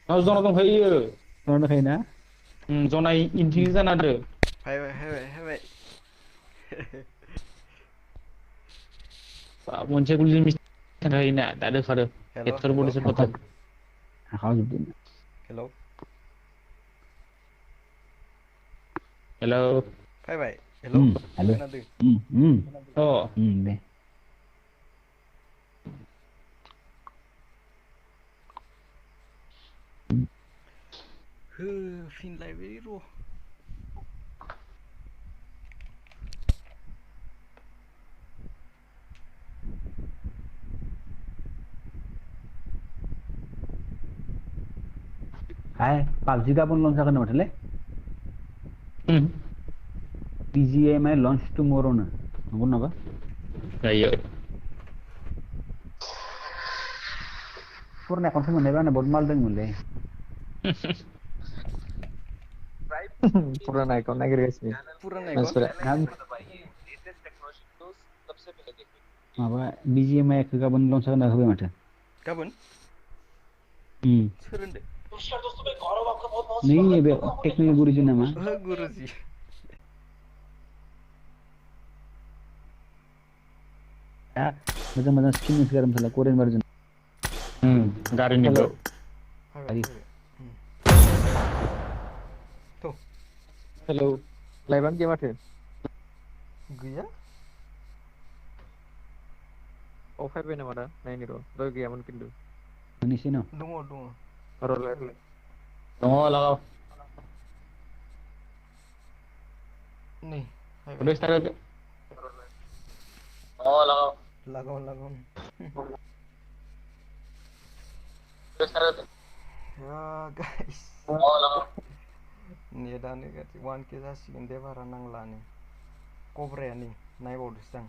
जना दंखायो दंखायोना जनाय इन्ट्रि जाना दो हायबाय मोनसे गुलि थायोना दा दोखारो हेल' हेडसर हेल' बडिसर खतम हाखावजोबदों हेलौ हेलौ फैबाय हेलौ हेल' खोनादो अ दे होफिनलायबाय र' हाय पाबजि गाबोन लन्च जागोन माथोलै उम BGMI launch tomorrow नो नंगौ नामा जायो पुराना एकाउन्टखौ मोननायबा आंना बहुत माल दंमोनलै पुराना एकाउन्ट नागिरगासिनो पुराना एकाउन्ट मानसिफोरा माबा BGMI खौ गाबोन लन्च जागोन होबाय माथो गाबोन सोर होनदो नै बे टेक्निक गुरुजि नामा ओहो गुरुजि मोजां मोजां स्किन होगारबाय थाला करियान भार्जन गारिनिबो हेलौ फैबाय थ' हेलौ लाइभआनो गैया माथो गैया अ फैबाय नामा दा नायनि र' दहाय गैयामोन खिन्थु मोननैसो न दङ र' लाइभ दङ लागाव नै फैबाय उदै स्टार्ट होदो लागाव लागाव गाइस नेटानो गाज्रि 1K जासिगोन दे बारा नांलानो कब्राया नै नायबावदोसो आं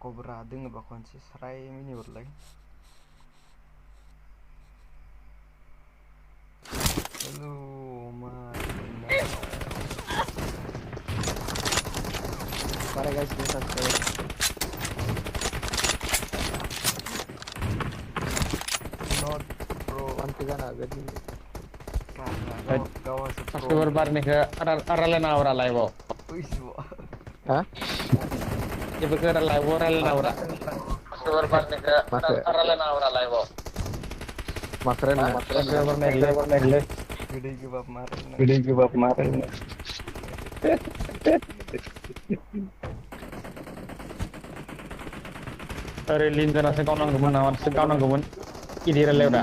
कब्रा दोङोबा खनसे स्राय मिनिहरलाय हेलौ माय बारायगासिनो साबसक्राइबार नट प्र 1K जानो हागोन दिनै गावासो प्र साबस्क्राइबार बारनायखौ रायलायनाङाब्रा लाइभआव हा जेबोखौ लाइभआव मा रायलायनाङाब्रा साबस्क्राइबार माखो बारनायखौ रायलायनाङाब्रा लाइभआव माखो रायलायना साबस्क्राइबार बारनायलै गोदै गोबाब मा गोदै गोबाब मा रायलायनो ओरै लिंजानासो गावनांगौमोन नामासो गावनांगौमोन इदि रायलायब्रा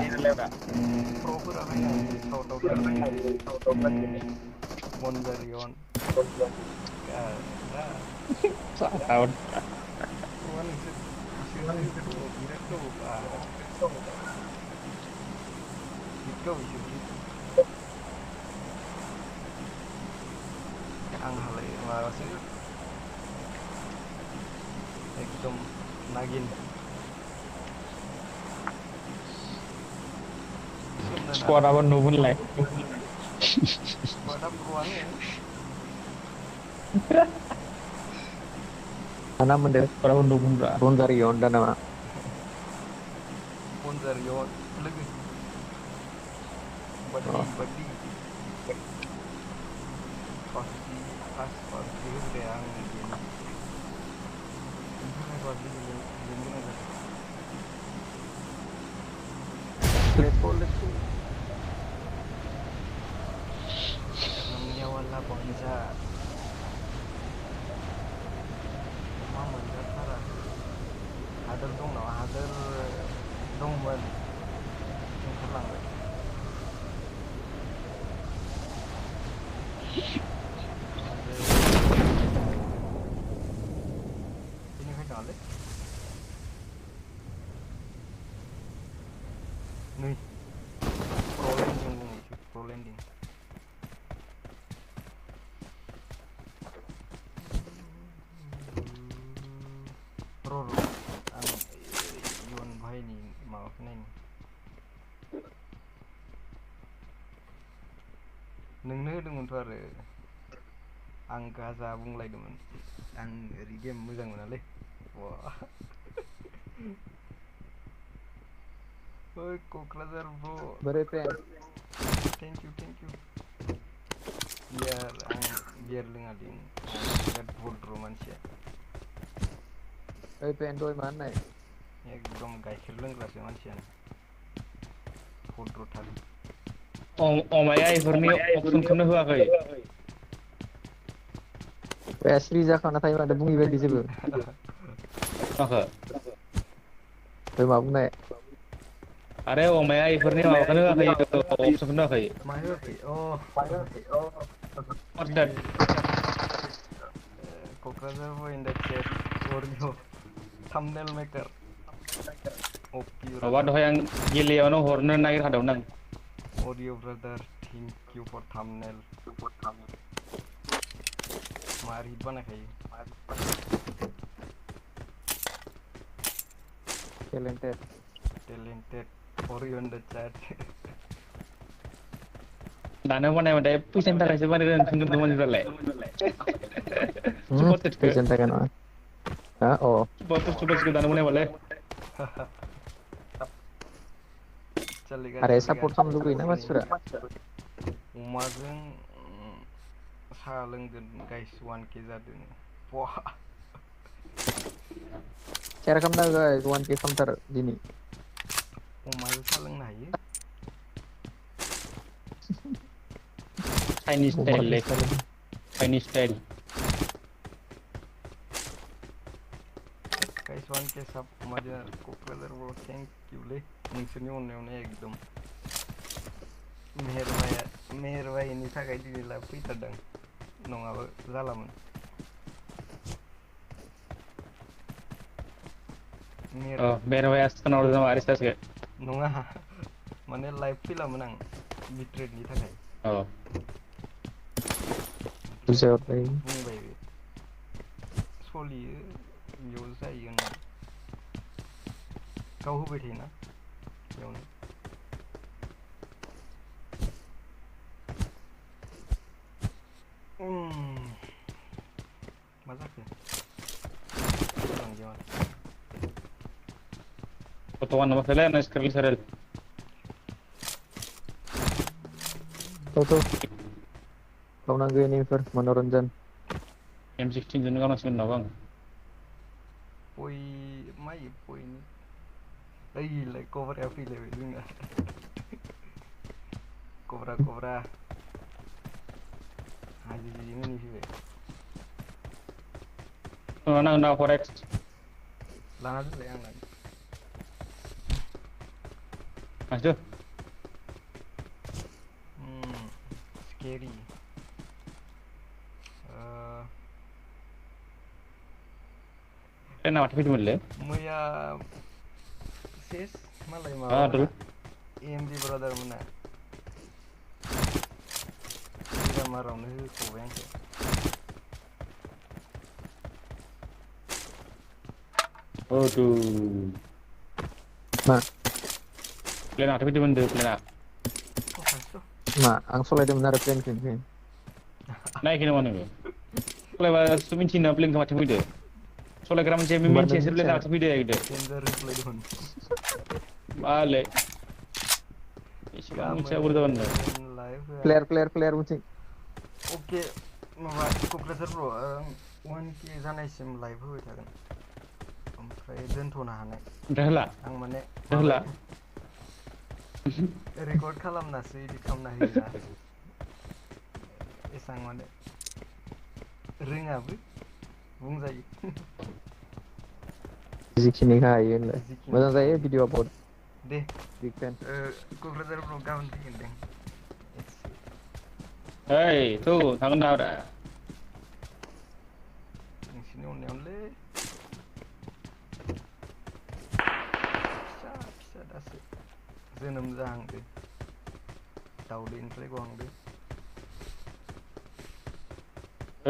प्रफोरा फैनो हायो साउथाव फैनो बनजारिअन गारा प्रआ इसोरसो प्र बिराद गावो बा आंहालाय माबासो एकदम नागिन सोमनो स्क्वाडाबो नाजागोन नुबोनलाय स्क्वाडा प्रआनो मा नाम मोनदों स्क्वाडाबो नुबोनब्रा बनजारियाव दा नामा बनजारिअन लोगो अ बाड्डी फार्स्ट पाबजि होग्राया आं बेनो बेनि थाखाय पाबजि गेलेनो गोनां जादों लेट्स गो सामने वाला बंजा अमा मोनजाथाराखै हादोर दं नामा हादोर दंमोन ओंखारलांबाय हादोर बेनिफ्राय थाङालै नै प्रलेण्डिं बुङो प्रलेण्डिं र' आं इयुन भाइनि माबाखौ नायनि नोंनो होदोंमोनथ' आरो आं गाजा बुंलायदोंमोन आं ओरै गेम मोजां मोनालै Oi, Kokrajar bro. बोरै पेन Thank you, thank you. Biar loङा ding. Biar boldro मानसिया. ओइ पेन दय मा होननाय एकदम गाइखेर लोंग्रासो मानसियानो. भद्रथार. अमाया इफोरनि अपसनखौनो होआखै बे सिरि जाखाना थायो माथो बुङि बायदि जेबो माखो ओइ मा बुंनाय आरे अमाया इफोरनि माबाखौनो होआखै अपसनखौनो होआखै मा होआखै? What's that? Kokrajar bro in the chat. Audio. Thumbnail maker. OP माबा brother. दहाय आं गेलेयावनो हरनो नागिरखादोंमोन आं Audio brother. Thank you for thumbnail. मार हिट बानायखायो. Talented Talented. Audio in the chat. दानो बानायबाथाय फैसानि थाखायसो बानायदों होनगोन मानसिफ्रालाय सुपारसेटखौ फैसानि थाखाय नङा हा अ सुपारसेटखौ दानो बानायबालाय आरे सोलिगासिनो सापर्ट खालामनो लुगैयोना मानसिफोरा अमाजों साहा लोंगोन गाइस 1K जादों बहा सेयार खालामना हो गाइस 1K खालामथार दिनै अमाजों साहा लोंनो हायो चाइनिज स्टाइल अमाजों सालाय चाइनिज स्टाइल गाइस 1K साब अमाजों क'क्राझार बर' थेंक इउ लै नोंसोरनि अननायावनो एकदम मेहेरबायनि थाखाय दिनै लाइभ फैथारदों नङाबा जालामोन मेहेरबाया सोनाहरदों नामा रिसार्जखौ नङा माने लाइभ फैलामोन आं बिट्रेटनि थाखाय बुजायहरबाय बुंबाय बे सलियो बेयाव जायो होननानै गाव होबाय थायोना बेयावनो मा जाखो Potongan nama kalian sekali serel. Tuh kau nanggu ini Fer मनोरंजन M16 जों गावनांसिगोन ना bang पय मायो पयनि ओइलाय कभाराया फैलायबाय जोंना कब्रा हाजि मिनि फैबाय नांगौ फरेक्स लाना दोनलाय आं लानो माथो स्केरि ट्रेना माथो फैदोंमोनलै मैया सेस मालाय आदुल माबामोना एमडि ब्रादार मोना मिरामारावनो होख'बाय आंखौ aduh मा प्लेन माथो फैदोंमोन होनदों प्लेना मा आं सलायदोंमोन आरो प्लेनखौ नायखै नामा नोङो सलायबासो मिन्थियोना प्लेनखौ माथो फैदो सलायग्रा मानसिया होमबा नों मिन्थियासो प्लेना मिथिया माथो फैदो डेन्जार रिप्लाय दं माले एसेबां मिथिया बोरै जागोन नो प्लेयार बुथिं अके माबा क'क्राझार ब्र' 1K जानायसिम लाइभ होबाय थागोन ओमफ्राय दोनथ'नो हानाय ओमफ्राय होला आं माने होला रेकर्ड खालामनासो इदिट खालामना होयोना एसां माने रोङाबो बुंजायो जिखिनि हायो होनलाय मोजां जिखिनिखौ जायो हायो भिडिअआ बहुत दे बिग फेन क'क्राझारफ्राव गाबोन फैगोन दे ओइ थौ थांगोन ना ब्रा नोंसोरनि अननायावनोलै फिसा दासो जोनोम जाहांदो दाउदैनिफ्राय गहांदो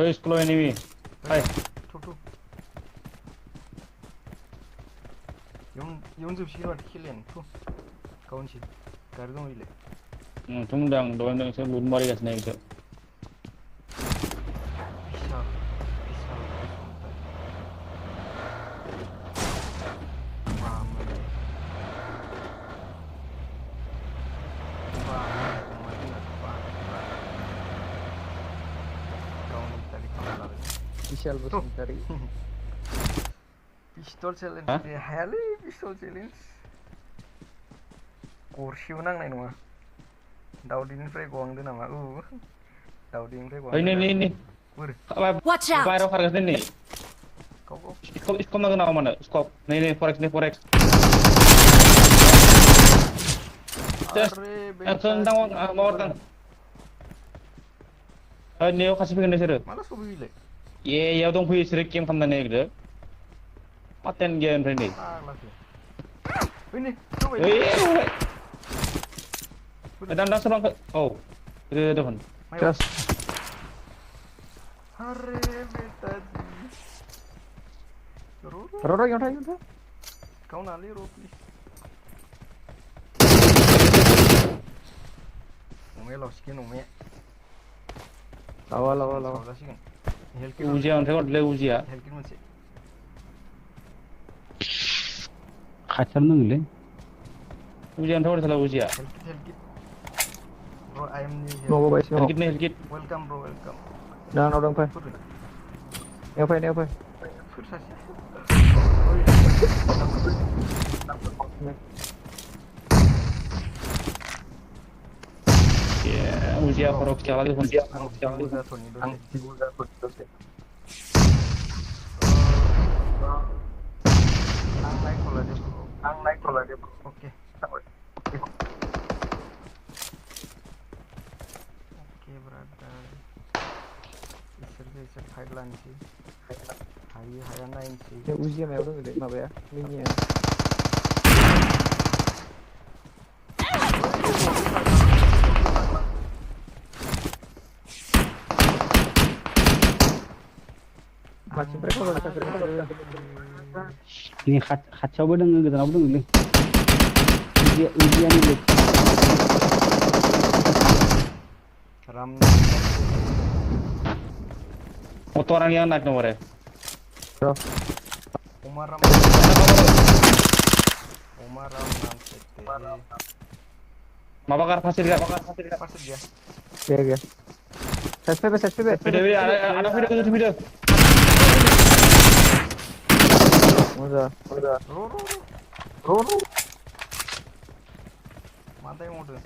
ओइ स्कुलाव एनिमि हाय थु इयुन जोबसिगोन माथो खेलायानो थु गावनोसै गारि दं इलाय नोंथ' बुंदों आं दहाय नोंसोर बुद मारिगासिनो बेखौ बिशाल Michelle Bosintari. Pistol challenge Hah? deh, hayalah pistol challenge. Kursi menang nih mah. Daudiniफ्राय गलांदो नामा? Daudiniफ्राय गलांदो. ini. Wur, Watch out! Bayar harga ini. kau Skop naga nama mana? Skop. Nih forex. Just tentang mau tang. Neo kasih pengen sih. malah sobi le. Ya dong punya sih game kamdan nih gitu. Paten game friendly. Malah sih. Ini, coba. Dan serang ke. Oh, itu depan. Just. Hare betaji. Roro yang tadi tu. Kau nali ro please. Ome lo skin ome. Lawa. Salah sih kan. Helkin Ujian, saya udah ujian. helkin masih. खाथियाव नोंलै Ujian saya udah ujian. Helkin. Bro, I am new here. Mau bawa isi mau. Helkit. Welcome bro, welcome. Dah orang pai. Put. Yang pai. Put saja. Ya, ujian forok jalan itu ujian. Udah Tony dosen. Ang naik kalau dia bro. Oke. Oke, brother. Isir Thailand sih. Hayang lain sih. Ya usia mah udah gede mah ya. Ini ya. Masih mereka udah sampai ini खाथियावबो दोङो गोजानावबो दोङोलै उजियानि लोग Ram. Motor orang yang naik nomornya. Umar Ram nanti. Mau bakar pasir gak? Pasir dia. Ya. SPB. Video, ada video. Udah. Roro. Mantap yang udah.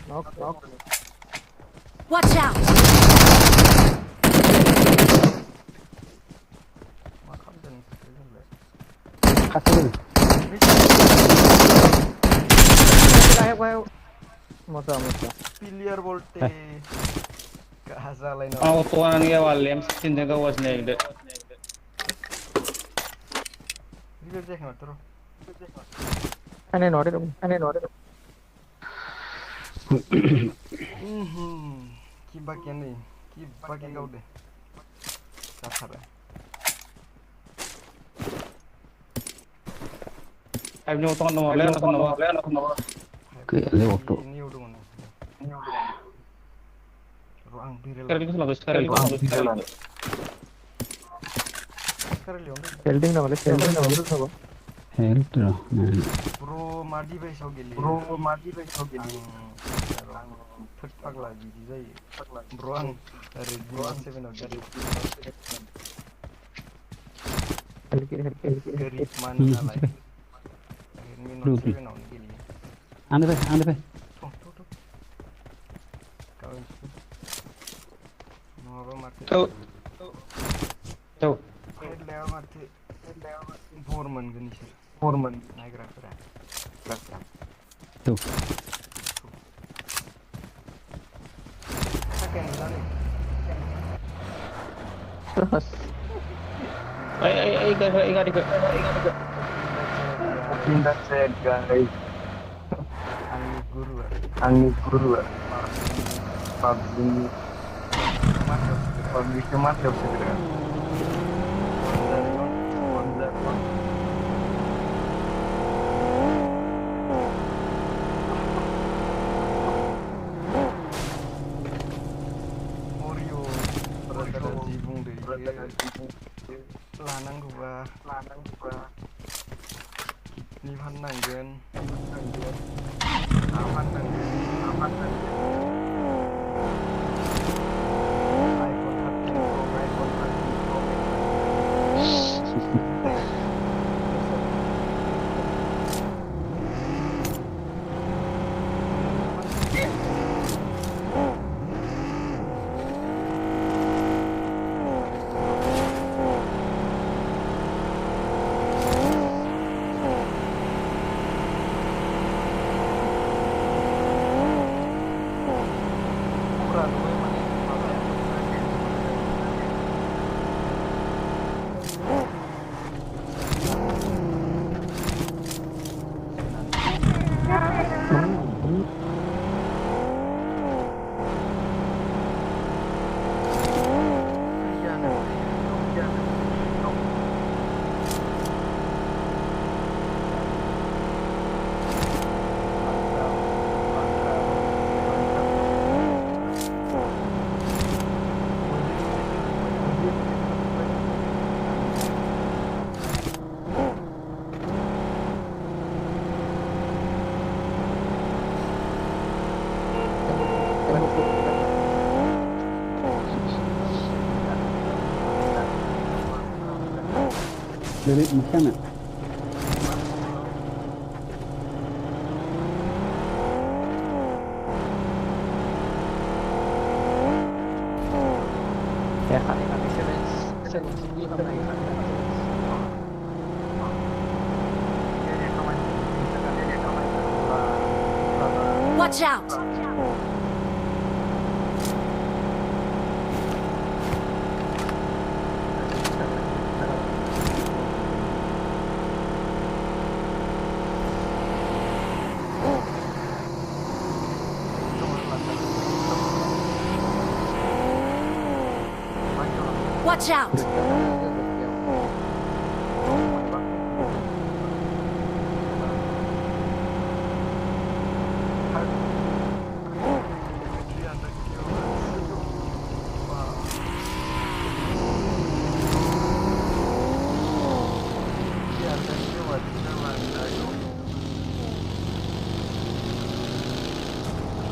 Knock. Watch out! Makan dan खाथियाव Ayo. Masa. Pilier volte. Kahasa lain. Tuan ya William, cinta kau was naik deh. Ini dia yang terus. Aneh nore. Kibak yang kau deh. Kasar ya. Ayo nyoto nomor, nomor. kayak lewat tuh Ini udah mana? Ruang birel. Sekarang itu Sekarang Leon. Helding na wala. health lah Bro, madi भाई सो गेली. First pagla जी जाई. Bro ang Redmi 7 of that. Garip mana lah. Redmi Note 7 on गेली. आने Pay Tuh. Kawin. Nova mati. Tuh. Head lewa mati. Foreman gani sir. Naik rakra. tuh Akan lani. Terus. Ingat. Pindah set guys. Angin guru. PUBG masuk segera. Oreo berada jibung deh. Lanang gua. फाननांगोन फाननांगोन iPhone 13 Pro iPhone 13 Pro Dari ikan ya. Ya kali saya sini kan lagi kan. Watch out! Watch out!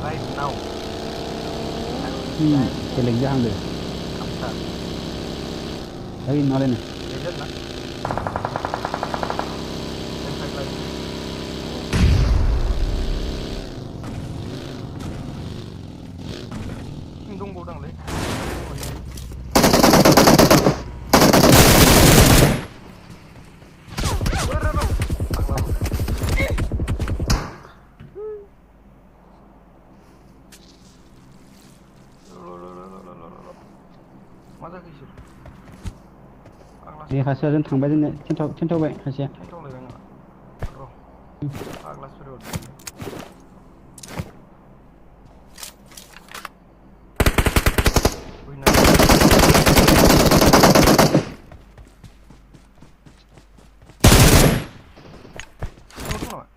Right now. Challenge jangan deh. Lagi nolin nih. Legend lah. Impact lagi. Hindung bodang le. Masa kisir. Ini khasnya थांबाय जोंने थेनथावबाय khasnya. थेनथावलायबाय नामा? र' फाग्लासो बोरैबा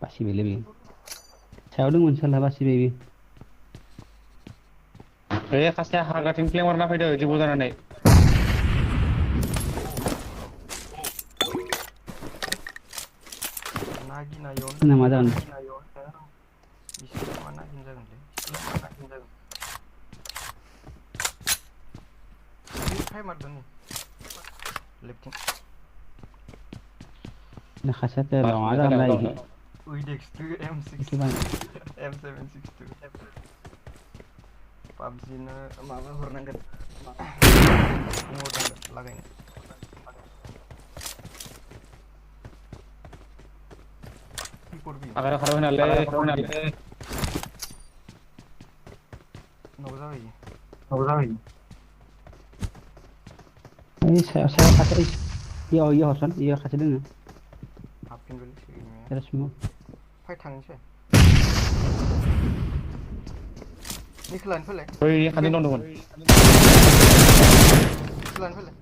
Basi beli. Saya udah salah basi baby. Khasnya harga tinggi warna faido jibu जानानै Nama jalan. Mana jalan deh? Hai mardani. Lifting. Nah khasnya terlalu ada lagi. Hwdw M6 M762 PUBG na mama hornangan ngodan lagay agar karo nalle Nogzawi Ini saya khasnya iya Hasan iya khasnya dengan hapin dulu sih ini terus semua fai थांसै निखलान फैलाय oi khadin dongdon निखलान फैलाय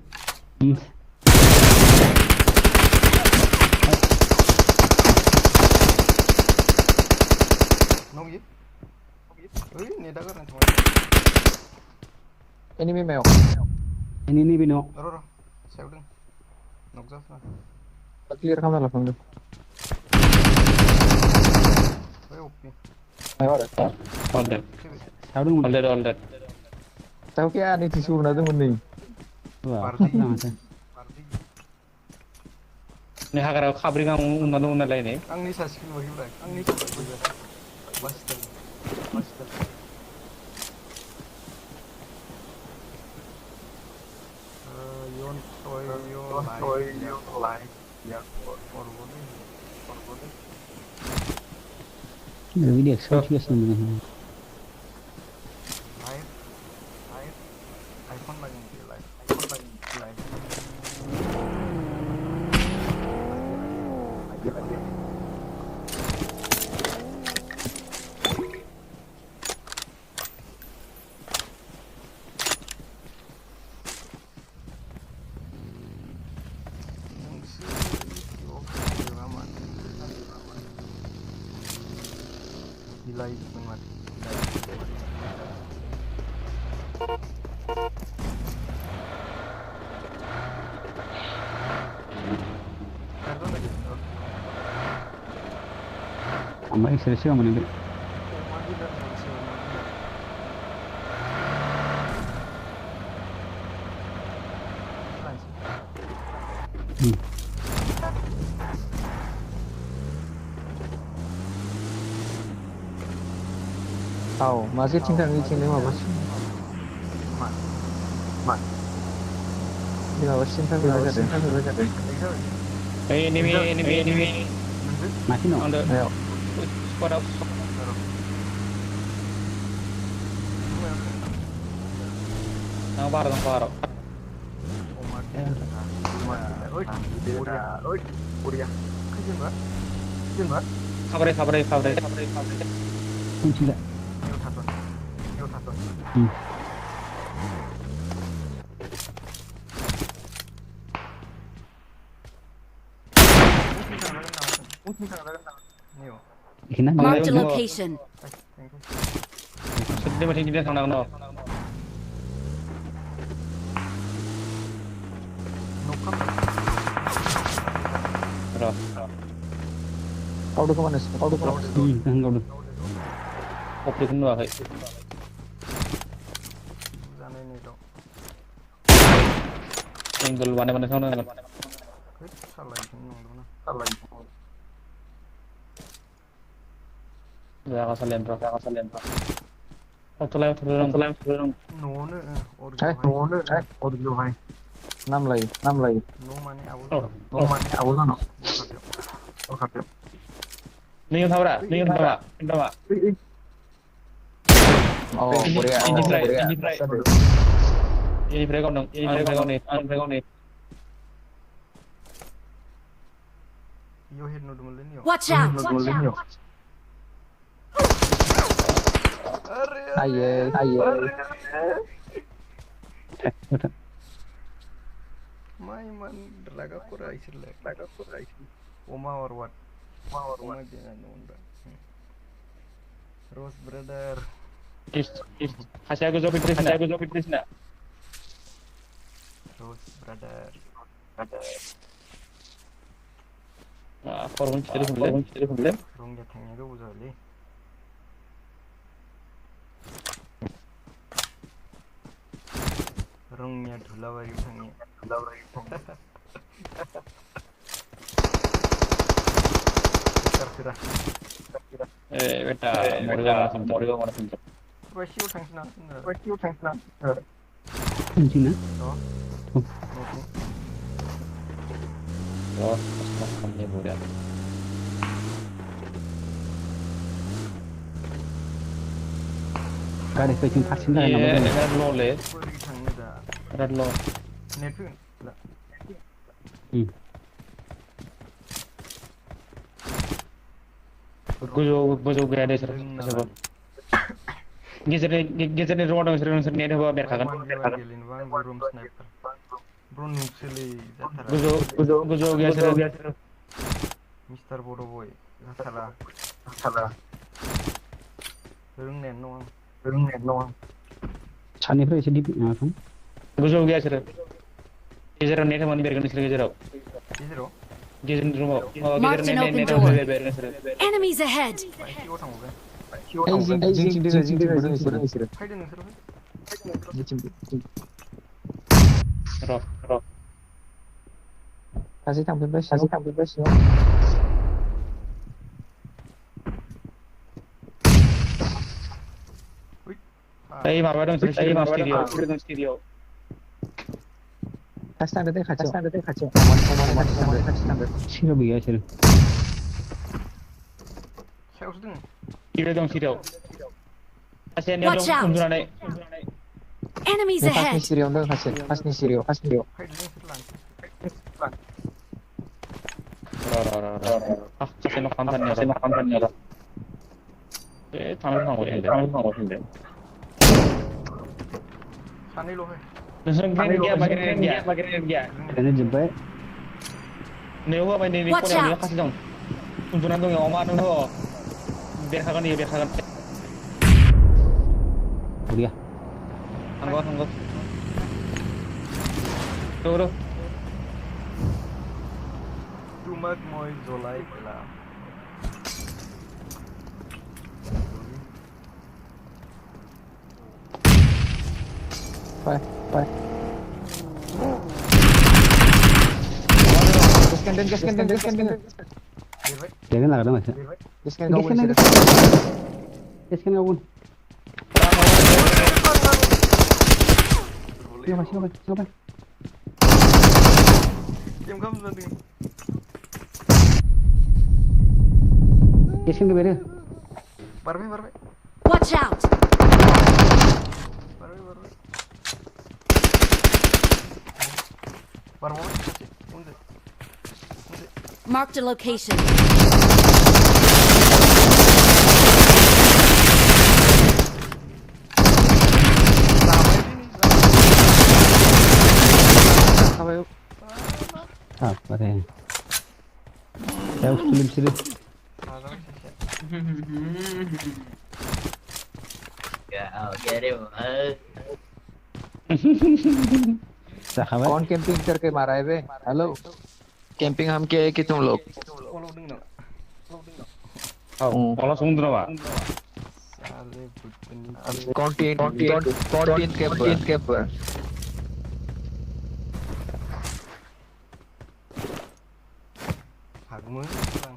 नंगि ओइ नेदा गारना थांबाय Enemy male. ini bino र सायाव दों नगजासना Clear kamera lah, Bang. OP All dead. Sao đúng All không? dead, all dead. Tao kia đi thì xuống nó tôi muốn đi. Wah, Party. apa macam? Party. Ini hagar khabri kang unna lain Angni saskill wagi brak. Angni saskill wagi. Bastel. Bastel. Yon toy yon light. Ya, forward. Lebih dia Celsius namanya. Light. iPhone lagi light. Gila itu banget. Amma Celsius mana ni? Tao masih tinggal di sini mah bos. Di bawah sini kan udah ada. Enemy. Masih no? On the Ayo. spot up. Nang paro. Khabar. Kunci tak? Kenapa? Marked a location. Sedih macam ni sang nang no. Ro. Kau udah kemana sih? Kau udah kemana? Kan kau tu. Opri kena hai. Single mana sang nang. Ya kasalen bro. Oh tulai. No. Năm lầy. No mane abu. Ni yang thabra. Indra. Oh, Korea. Ini break on dong. Ini. Yo head no dumelin yo. Watch out! Aye. Man laga kurai. Oma or what? Oma jangan nunda. Rose brother. Is hasya go job interest na. Rose brother. Forun telefon. Rong jatangnya go buzali. Rongnya dhulawari thangi. Terserah. Beta moriga mana pinjam. Pasti utang sana. Kunci na? Oh, kamu boleh. Ada kecil vaksin dah Iya, nama. red low le. Pergi thangi dah. Red low. Netpun. Gujo gaya deh sir. Gizernya rumah dong sir ni ada bawa biar kagan. Room sniper. Bro nukseli. Gujo gaya sir. Mr. Boroboy. Salah. Rung neno. Chani sedih kan? Gujo gaya sir. Gizernya ni ada mana biar kan sir gizerau. Zero. गेजेरनि रुमाव Marked an open door. Enemies ahead! बाय सिगाव थांबावबाय जोंथिं दोङो जोंथिंबो दोङो बिसोरो फैदो नोंसोरो र' र' सासे थांफिनबाय सिङाव ओइ माबा दं स्टुडिअ सासे थांदो दे खाथियाव थांदो सिङाव गैया इसोरो सायावसो दोङो सिरियाव दं सिरियाव सासेनियाव Watch दं out! उन्दुनानै Enemies फासनि ahead! सिरियावनो दं सासे फासनि सिरियाव फैदो नोंसोर लानोसै र' सासे न' खामथारनिया र' ए थांबाय होनदो सानैल' फै नोंसोर ग्रेनेड गैया ओरैनो जोब्बाय नैयाव होबाय नै Watch खनायाव नैयाव out! खासे दं उन्दुनानै दं अमा नोंथ' बेरखागोन बरिया थांगौ र' তোমাক মই জ্বলাই পেলাম Bye. Gaskan den. देरबाय Jangan lah, mas. Gaskan gawun. Siapa? Game खालामजादों Gaskan ke beda. बारबाय Watch out! बारबाय उनदो Marked a location. Apa deh? Saya usul sini. कौन कैंपिंग करके मारा है बे? हेलो कैंपिंग हम किए कि तुम लोग? Kalau sungguh nama. कौन टीम के पर?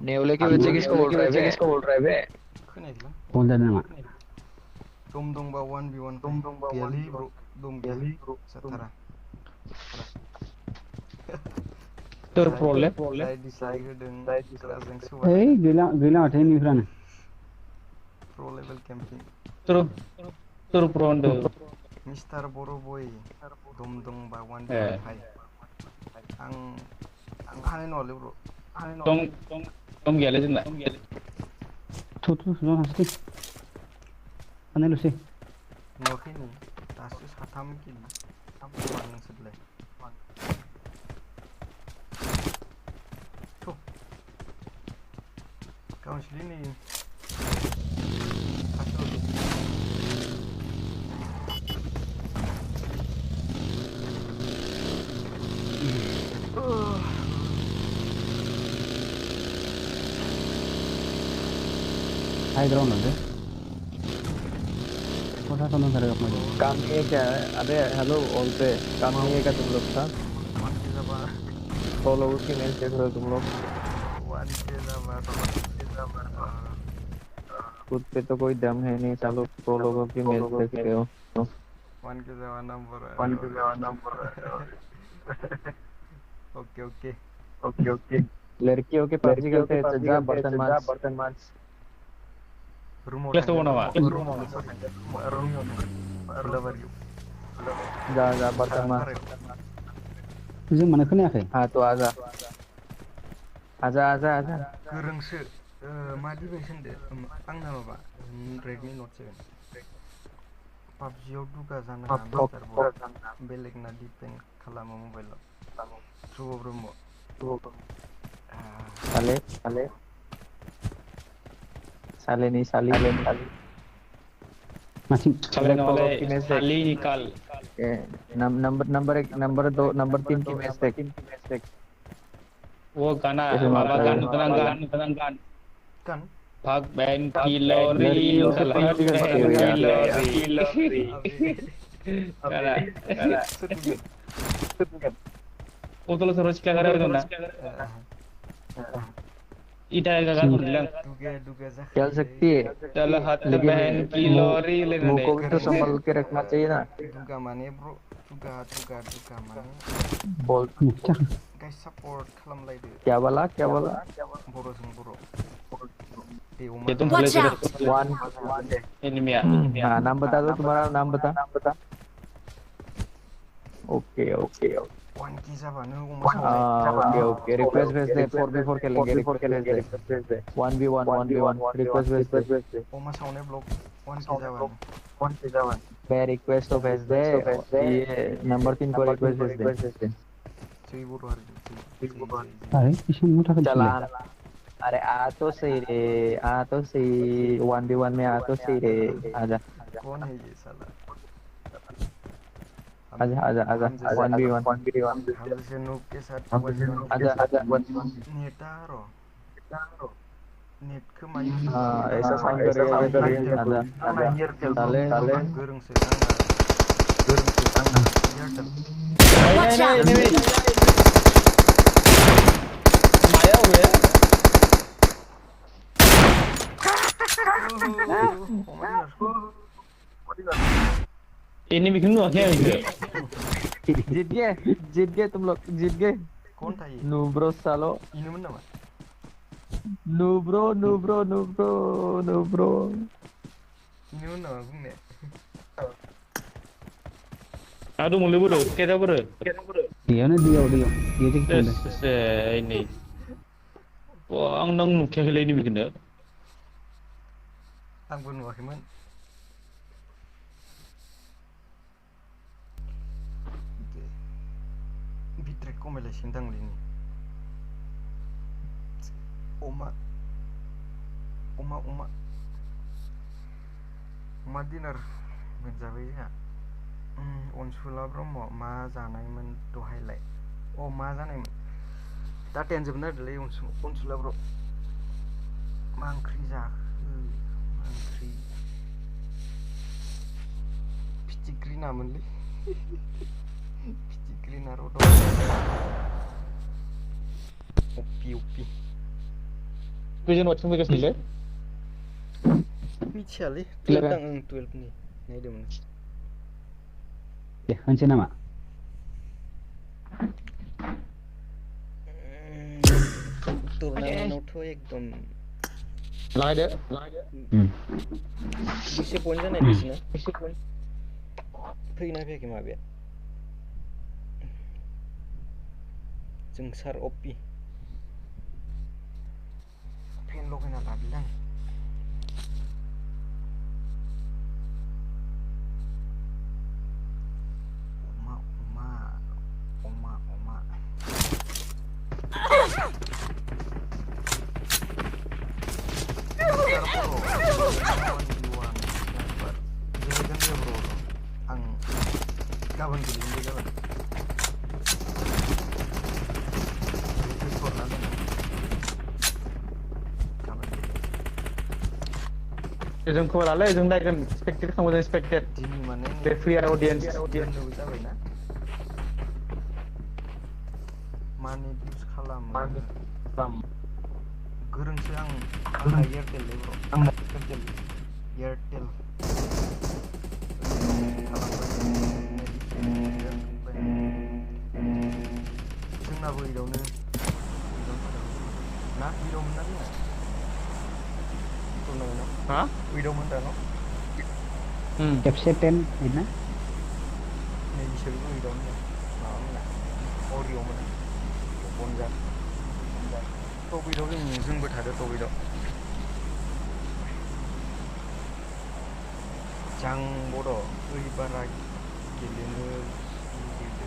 नेवले के बच्चे किसको बोल रहा है बे? कौन सा नाम? तुम दूंगा 1v1 गेली ब्रो तुम गेली ब्रो सतारा Terproleh. डिसलाइक होदों क्लासजों सुबा Hey, gila ada ini Fran. Pro level camping Terpronde. मिस्टार बर' बय दुम बा 1v1 आं हानाय नङालै bro Tom gila juga. Tuh, pasti. Mana lu sih? नुवाखै नै दासो साथाम किल नोंसोरलाय गावसोरनि नै High ground ada. कौन सा नंबर है अपना? काम ये क्या है? अबे हेलो ऑल पे काम ये क्या तुम लोग का? फॉलो की मेल देख रहे हो तुम लोग? खुद पे तो कोई दम है नहीं सालों प्रो लोगों की मेल देखते हो? वन के जवान नंबर ओके लड़कियों के पबजी खेलते हैं जा बर्तन मांज रूम Kelas tu nama. जा बर्तन मांज तुझे मन को नहीं आखे हाँ तो आजा गोरोंसो मा डिभाइस होनदो आंना माबा रेडमि नट 7 पाबजियाव दुगा जानो हाया बेलेगना डिपेन्ड खालामो मबाइलाव ध्रुव ब्रह्म साले masih Salah nama Sali Nikal. Number 1 number 2 number 3 की मैच देख वो गाना कैसे माबा मारता है? गान Kan? भाग बहन की लोरी लड़कियों से साला पंच भी करते हो बहन की यार। लोरी गाना Setuju. वो तो रोज क्या करे ना इटा का गान सुन Duga चल सकती है, चल हाथ लेकिन बहन की लोरी लेने मुंह दे को भी तो संभल के रखना चाहिए ना। Duga mane bro. Duga mane. बोल Guys support खालामलायदो. क्या बोला, क्या बोला? बर'जों बर'. दे ये अमा तुम Watch बोले out! वन। एनिमी हाँ, नाम बता दो, तुम्हारा नाम बता। Okay okay okay. 1K जाबानो अमा हाँ सावनाय. ओके ओके, रिक्वेस्ट भेज दे, 4v4 खेलेंगे, रिक्वेस्ट भेज दे, 1v1 रिक्वेस्ट भेज दे। अमा सावनाय ब्लॉक 1K जाबानो. मैं रिक्वेस्ट तो भेज दे, ये नंबर 3 को रिक्वेस्ट भेज दे। जै बर' हारि जै. चला, अरे आ तो सही रे, आ तो सही, 1v1 में आ तो सही रे, आजा कौन है ये साला? आजा आजा आजा, 1v1 हम जैसे noob के साथ 1v1. आजा आजा। नेटा रो. नेट को मा यूज हाँ ऐसा साउंड करेगा, आजा आजा साले गोरोंसो आंना. एयारटेल. Watch out! माया हुए एनिमी क्यों आके जीत गए तुम लोग, जीत गए। कौन था ये? नूब्रो सालो, इनोमोन नामा? नूब्रो। इनोमोन नामा बुंनाया? aduh mulai bro kita bro dia ini wah ang nang nukya kali ini bikin dah आंबो नुवाखैमोन. बिट्रेट खमायलायसिगोन दांलै अमा डिनार मोनजाबाय जोंहा. अनसुला ब्रह्म मा जानायमोन दहायलाय? अ मा जानायमोन? डाटायानो जोबनो नागिरदोंलै अनसुला ब्र'. मा ओंख्रि जाखो? मा ओंख्रि? फिथिख्रि नामोनलै. फिथिख्रि ना र' दं. अपि. tujuan waktu mereka sendiri मिथियालै 12 दां. 12 नि नायदोंमोन. हानसे नामा टुरनामेन्टआवथ' एकदम लागायदो बेसे पइन्ट जानाय नोंसिना? फैना फैयाखै माबाया? जोंसार अपि. फेन लगायना लादोंदां. अमा आं गाबोन गेलेगोन दे जों खबर लालै जों नायगोन स्पेक्टेट खालामो जों स्पेक्टेट दिनै माने बे फ्रि आरो अडियन्स जाबायना माने इउज खालामो गोरोंसो आंना एयारटेल ब्र'. एयारटेल जोंनाबो इदावनो ना इदावमोन ना जोंना टुरनामेन्टआव हाँ इदावमोन दा न'? FC 10 ini नै बिसोरबो इदावमोन माबामोना अरिअ'मोन बनजार टप 8आव जोंबो थादो टप 8आव. जां बर' ओइ बारा गेलेनो लुगैदो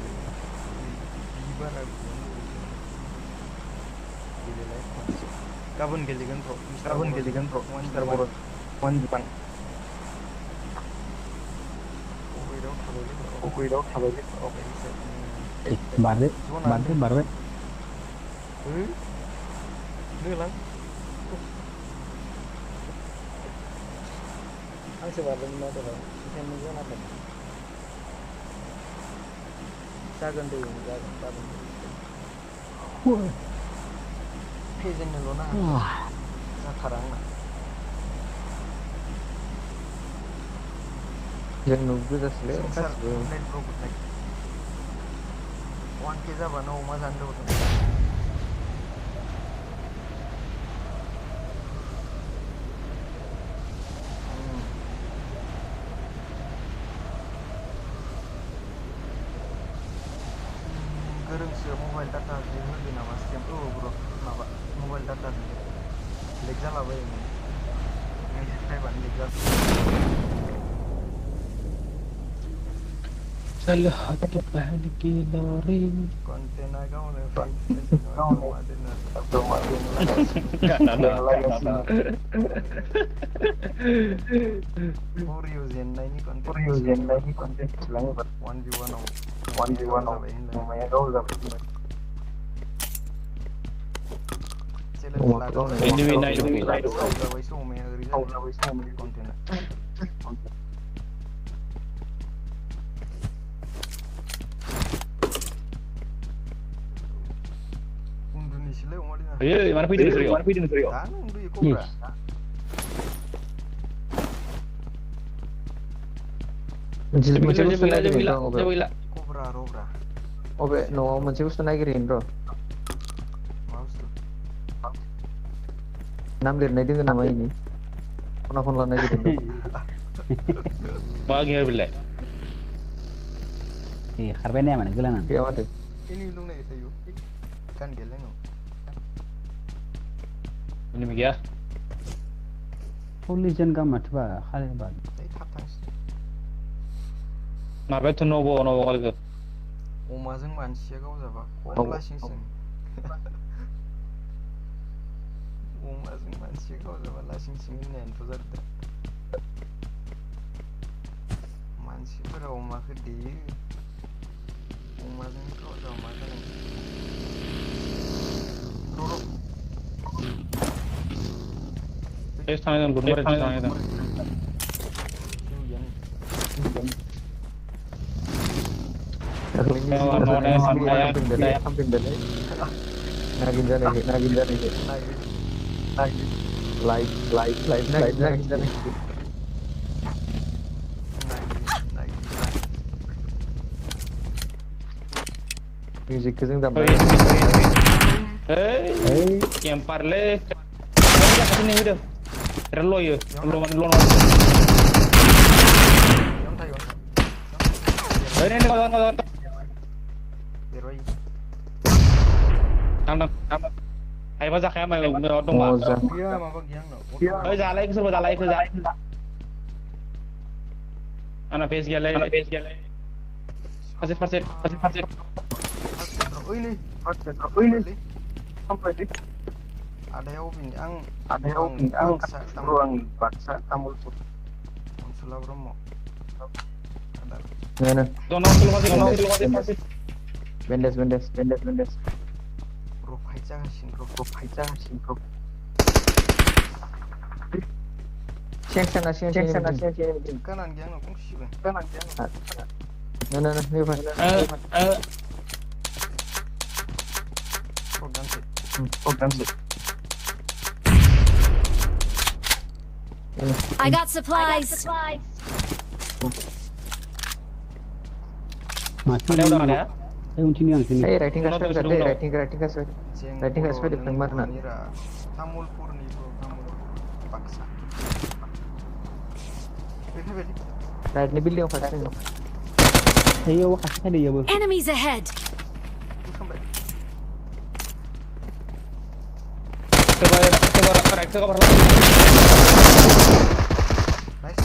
बि बारा गेलेनो लुगैदो गेलेलाय खनसे. गाबोन गेलेगोन ब्र' मिस्टार बर' 1v1. टप 8आव थाबायलै barbe Nulang. Ang sebarin mo ito lang. Isa mo dyan natin. Sagan to yun. Sagan. Pezen na lona. Sa karang na. Yang nunggu asli. Sensor net pro good like. 1 kg bana uma sando to. Gereng sih mobile data sih lebih nama scam tuh bro. Nama mobile data sih. Legend apa ini? Ini saya ban legend. Salah hati balik lari. Konten agak oleh Facebook. Kurius yang ini konten. Selalu 1v1 namanya kau udah. Ini winai dulu. Konten. Ayo, mana video serius? Tanung du cobra. Macam Bila. Cobra. Oke, no, macam tu nak kirim bro. Mouse tu. Nam lihat nanti tu nama ini. Phone lah nak kirim bro. Bagi bila. Harbennya mana? Gila nanti. Kiam ada. Ini undung na ito yun. Kan geleng no. Ini megia. Polisan ka matwa khale ba. Tay tapang. Ngapain tuh nobo kali itu? Umazeng manusia kau siapa? Kau sing. Umazeng manusia kau siapa? Lasing ini entu zat. Manusia berapa umat gede? Umazeng kau siapa makan? Roro. Tangan gunung tangan. Music keseng tambah. Yang parle. Kasih nih udah. Terlalu ya. Belum. Ini kawan. Beroi. Tang. Ayo bazak ya mai otong ba. Iya, mama giang no. Ayo jalai ke jalai. Ana face gale. Kasih. Oh ini. Sampai di. Ada yang ruang paksa tamul pun. Konsulah Bromo. Ada. Mana? Dono masih. Bendes. Bro, paicang sing bro. Siang sana. Kanan giang no kung siapa? Nah, ni apa? Program set. I got supplies. Ada udah. Sini yang sini. Hey, writing aspect different marna. Tamul purni bro, tamul paksa. Right ni building first. Ayo kasih dia bu. Enemies ahead. Coba. Nice.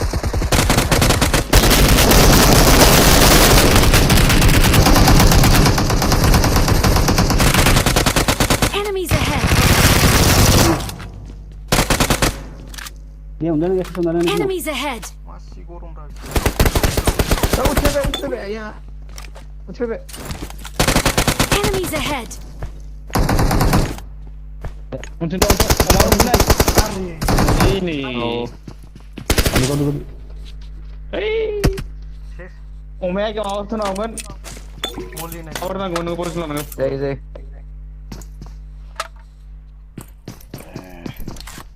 Enemies ahead. Dia undan guys, undan. Enemies ahead. Masih gorong dah. Ucap. Enemies ahead. Untung Omar benar. Ini. Dulu. Hei. শেষ Omar ke mau tuh namun. মুলি নাই Orang nggak ngono porus lah. जय जय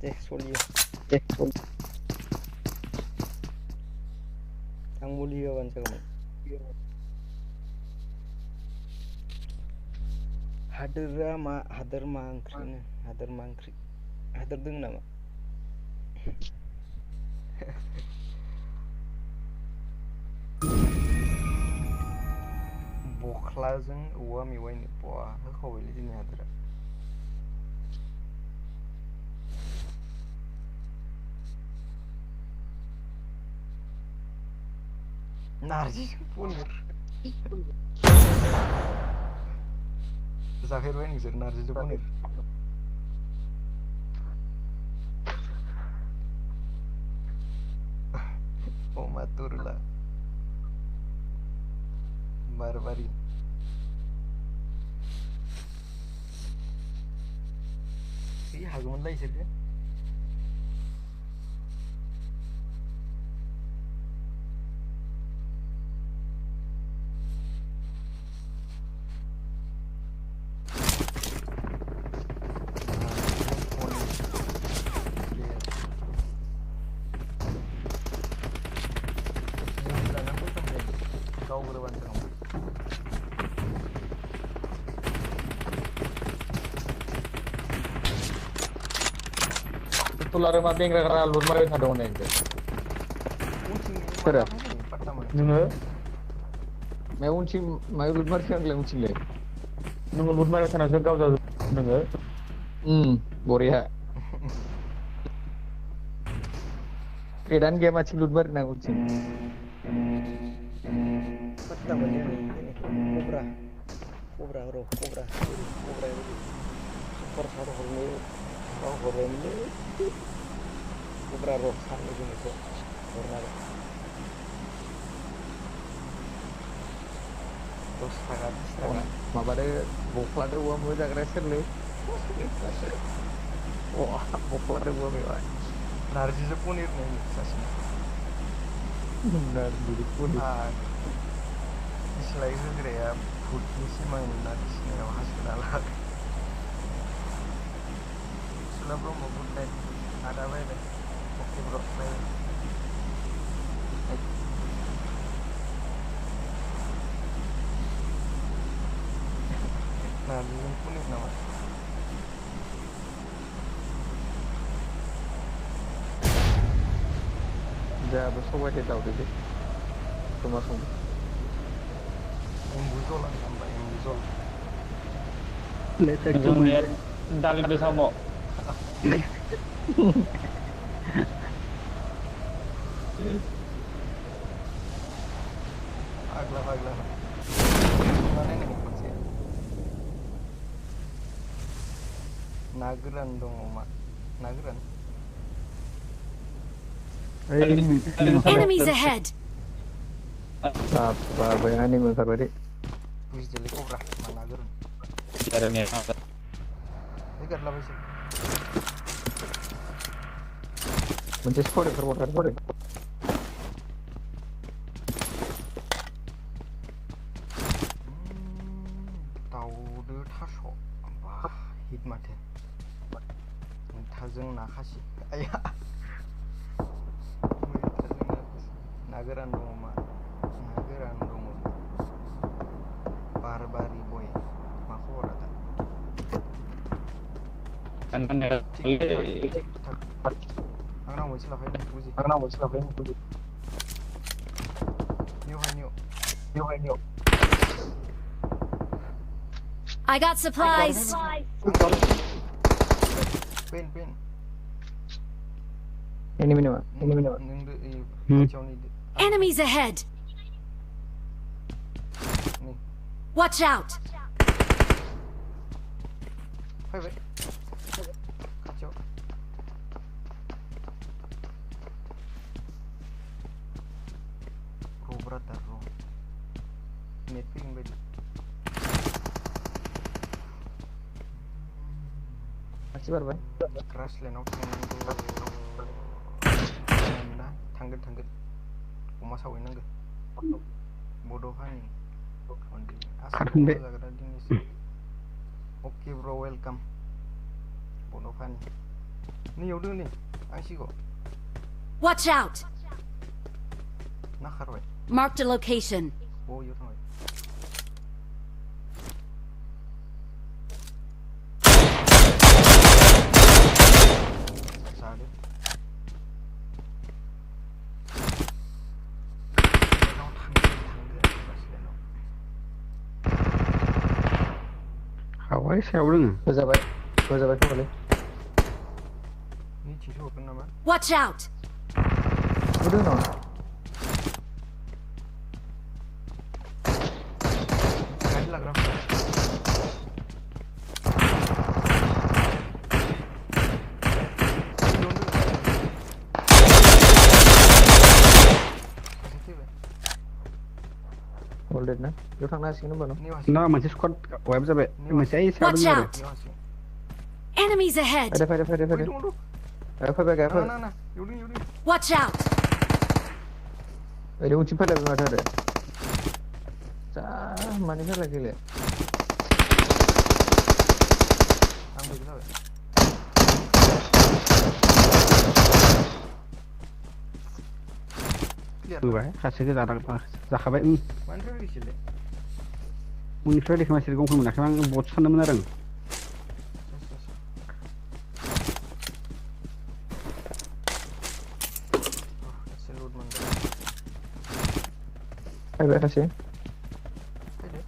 deh solio ang mulio kan sa kamu hadar mangkri hadar deng nama बख्लाजों औवा मेवाइनि बवा होखावैलै दिनै हादोरा नारजिजों पनिर जाफेरबाय नोंसोर नारजिजों पनिर अमा तुरला बारबारि हागौमोनलाय इसोरखो Tular mah bengkel karena lur mah ada mana itu. Kira Nunggu, मैं ऊंची मैं लुटमर के अगले ऊंची ले nunggu lur mah sana kau jauh nunggu. बोरिया केडान गेम अच्छी लुटमर ना ऊंची pertama dia ini kobra itu super satu hormon ini kobra roh sama ini kok warna terus setengah माबारे बोखला दे हुआ मुझे जाकर ऐसे ले wah बोखला दे हुआ मेवा नारजिजों paneer nih sasnya benar diri pun istilahnya itu kira ya food misi main naris nih yang khas kenalan sudah bro mau good night ada apa ya oke bro bye narzijin punic nama जा बस वो बैठे जाओ दे तुम सुन yang buzol lah sampai yang buzol Letak Jangan lihat dalam bersama. aglah mana ini mau sih nageran dong oma nageran Enemies ahead! apa yang ini bentar tadi wis jadi kobra mana nageran Caranya. ikat lah sih mencet kode terbuka kode tahu deh taso wah hit mate tajeng nakasi ayah nageran dong oma nageran dong barbari boy makora tak Kan ya. Ang mau sila kayo puji Yo I got supplies! pen ini minimal nunggu kacau ni Enemies ahead! nih Watch out! hai kacau berat dah bro mapping bedi मानसि बारबाय crush लेनाव थांनांगौ ना थांगोन अमा सावहैनांगौ बड'फानि आसामाव जाग्रा दिनैसो अके ब्र' वेलकाम बड'फानि नैयाव दङ नै आं सिगाङाव Watch out! ना खारबाय Marked a location. इयाव थांबाय जादो हावाय सायाव दोङो होजाबाय खोमालै मिथिसो हरगोन नामा Watch out! नुदों नामा गाइड लाग्राफोरा अलरेड ना बेयाव थांनो हासिगोन होमबा न ना मोनसे स्क्वाड वाइप जाबाय मोनसे आइ सायाव Watch दोङो आरो out! Enemies ahead! फैदो फैबाय गायफैबाय ना इउदिं Watch out! ओरै उनथिं फैलायबाय माथो आरो जा मानि फैलायखैलाय आं बेबो जाबाय होबाय खासेखौ जाखाबाय मानिफ्राय फैसिलै उननिफ्राय देखो मानसि गंफोर मोनाखै आं बट सानदोंमोन आरो एसे लुट मोनदों फैबाय खासे फैदो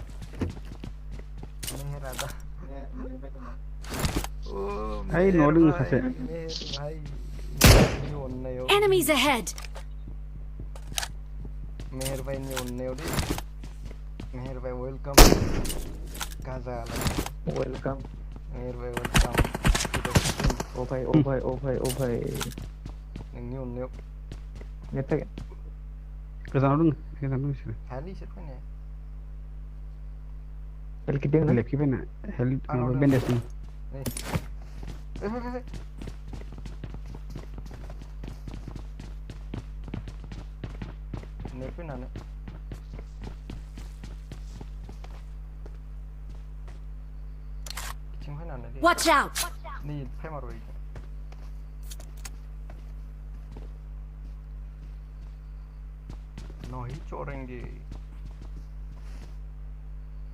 मेहेर आदा ओ ओइ न'आव दोङो सासे मेहेर भाई मेहेरनि अननायाव Enemies ahead! मेहेर भाईनि अननायाव दे मेहेर भाई वेलकाम गाजा वेलकाम मेहेर भाई वेलकाम ओ भाई नोंनि अननायाव नेट फैगोन गोजानाव दोङो बिसोरो हायालै इसोर फैनाया हेलकिट दों ना लेखिबायना हेल्थ आंनाव दों। बेन्डेज दं नै फै नेट फैनानै बिथिं फैनानै दे Watch out! नै फैमारबाय नहीं छोड़ेंगे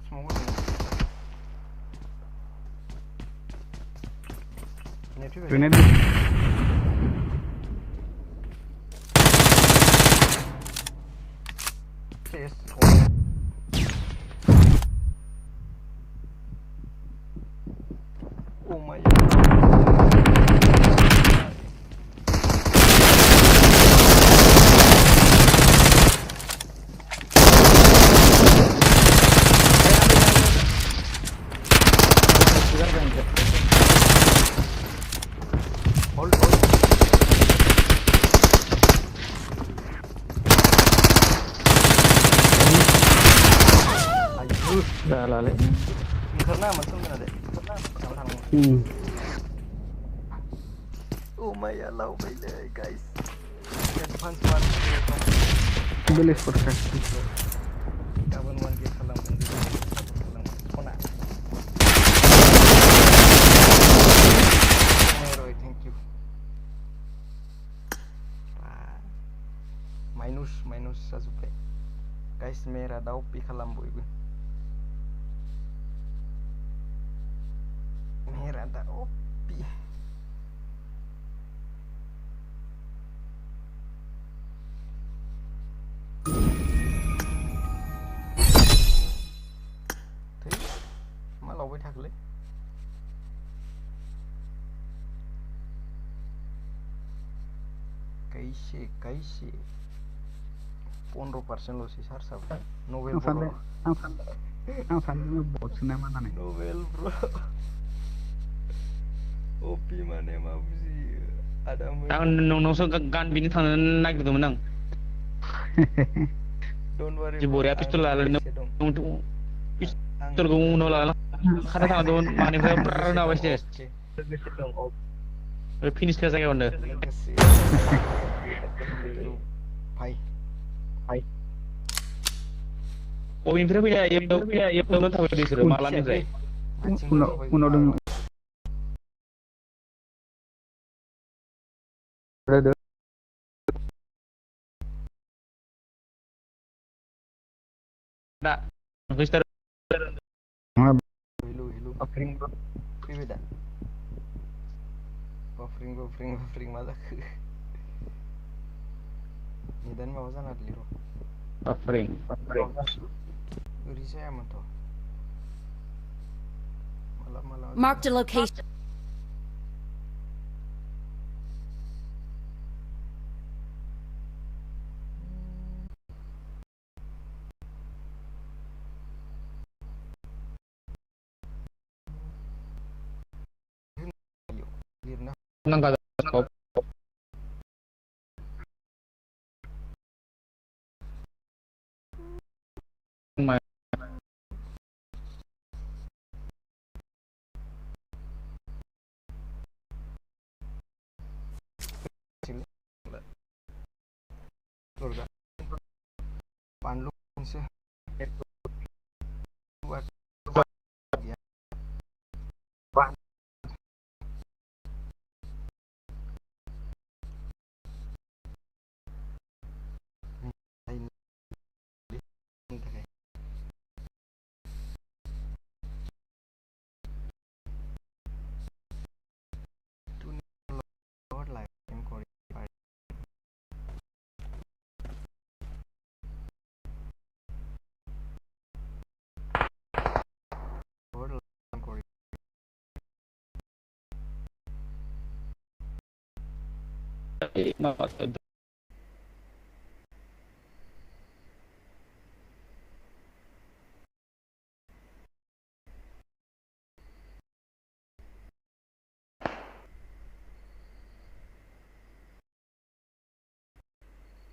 स्मोक नेट पे grenade test oh my hold जालालै ओंखारना मोनथों दे ओ माय लावबायलै गाइस एडभान्स वन बेलेज पडकास्ट गाबोन वन के खालामगोन खना रय थेंक इउ माइनुस जाजोब्बाय गाइस मेरा दाउ पि खालाम बयबो मेरा दाउ पि थै मा लावबाय थाखोलै कैसे 15% ल'सै चार्जआबो नोबेल ब्र आं सानदों बटसो नामा होननानै नोबेल ब्र ओपि माने मा बुजियो आदाम आं नोंनावसो गान बिनो थांनो नागिरदोंमोन आं डोन्ट वरी जि बरिया पिस्तल लानानै पिस्तलखौ उनाव लाना खारनो थांदोंमोन मानिफ्राय ब्रार होना होबाय सेस Finish ke जायगायावनो लोगोसे भाई बबेनिफ्राय फैनाय एयावनो थाबाय बिसोरो मालानिफ्राय आथिंजों उनाव दङ दा नोंसोर हेलु फैबाय दा बाफ्रिं मा जाखो नेदानो माबा जाना होदोलै र' बाफ्रिं ओरै जायामोनथ' मालाबा Marked a location. लिरना नांगा लरगा बानलु मोनसे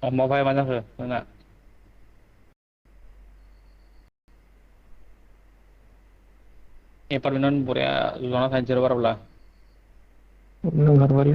माबाय मा जाखो नोंना एपार्टमेन्टाव बरिया जना थानोसै बाराब्ला नंगारबाय